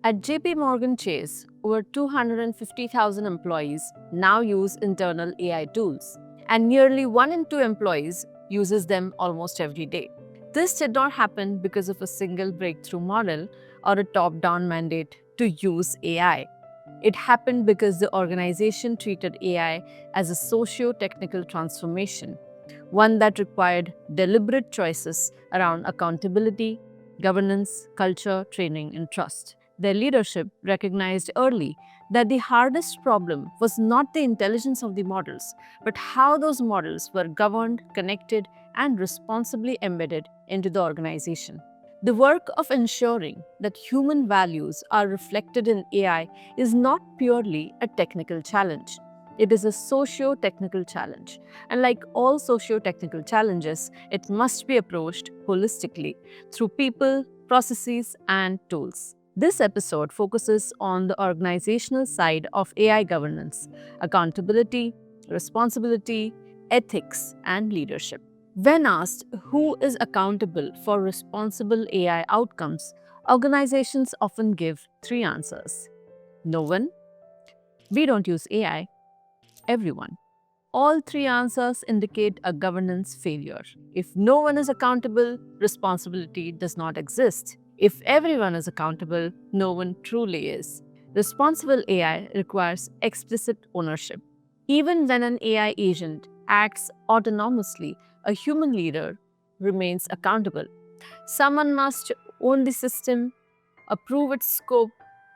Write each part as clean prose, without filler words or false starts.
At JP Morgan Chase, over 250,000 employees now use internal AI tools, and nearly 1 in 2 employees uses them almost every day. This did not happen because of a single breakthrough model or a top-down mandate to use AI. It happened because the organization treated AI as a socio-technical transformation, one that required deliberate choices around accountability, governance, culture, training, and trust. Their leadership recognized early that the hardest problem was not the intelligence of the models, but how those models were governed, connected, and responsibly embedded into the organization. The work of ensuring that human values are reflected in AI is not purely a technical challenge. It is a socio-technical challenge. And like all socio-technical challenges, it must be approached holistically through people, processes, and tools. This episode focuses on the organizational side of AI governance, accountability, responsibility, ethics, and leadership. When asked who is accountable for responsible AI outcomes, organizations often give three answers. No one, we don't use AI, everyone. All three answers indicate a governance failure. If no one is accountable, responsibility does not exist. If everyone is accountable, no one truly is. Responsible AI requires explicit ownership. Even when an AI agent acts autonomously, a human leader remains accountable. Someone must own the system, approve its scope,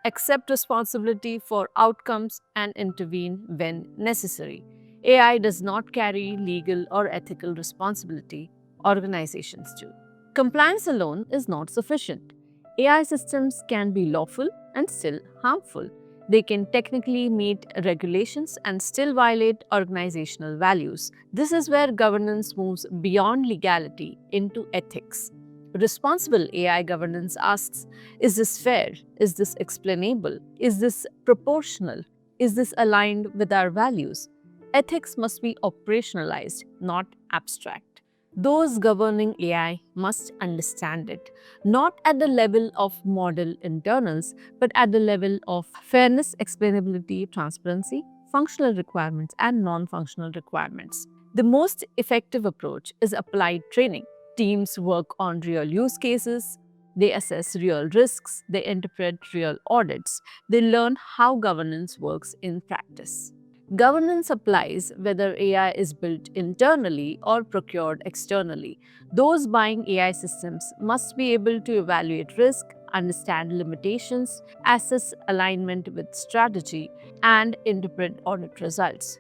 accept responsibility for outcomes, and intervene when necessary. AI does not carry legal or ethical responsibility, organizations do. Compliance alone is not sufficient. AI systems can be lawful and still harmful. They can technically meet regulations and still violate organizational values. This is where governance moves beyond legality into ethics. Responsible AI governance asks, is this fair? Is this explainable? Is this proportional? Is this aligned with our values? Ethics must be operationalized, not abstract. Those governing AI must understand it, not at the level of model internals, but at the level of fairness, explainability, transparency, functional requirements, and non functional requirements. The most effective approach is applied training. Teams work on real use cases, they assess real risks, they interpret real audits, they learn how governance works in practice. Governance applies whether AI is built internally or procured externally. Those buying AI systems must be able to evaluate risk, understand limitations, assess alignment with strategy, and interpret audit results.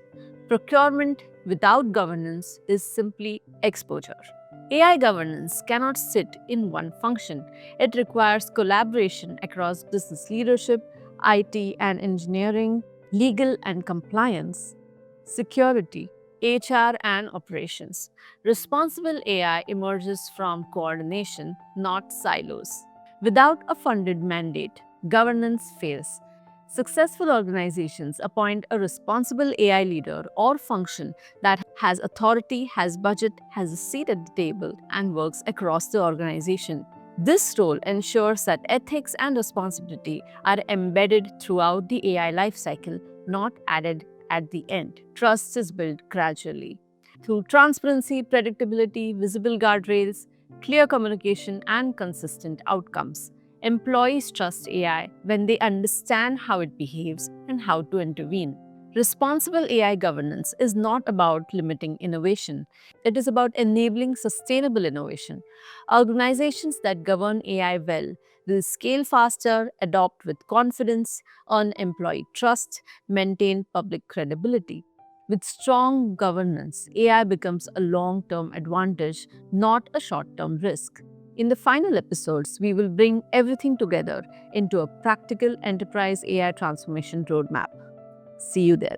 Procurement without governance is simply exposure. AI governance cannot sit in one function. It requires collaboration across business leadership, IT and engineering, legal and compliance, security, HR and operations. Responsible AI emerges from coordination, not silos. Without a funded mandate, governance fails. Successful organizations appoint a responsible AI leader or function that has authority, has budget, has a seat at the table, and works across the organization. This role ensures that ethics and responsibility are embedded throughout the AI lifecycle, not added at the end. Trust is built gradually through transparency, predictability, visible guardrails, clear communication, and consistent outcomes. Employees trust AI when they understand how it behaves and how to intervene. Responsible AI governance is not about limiting innovation. It is about enabling sustainable innovation. Organizations that govern AI well will scale faster, adopt with confidence, earn employee trust, maintain public credibility. With strong governance, AI becomes a long term advantage, not a short term risk. In the final episodes, we will bring everything together into a practical enterprise AI transformation roadmap. See you there.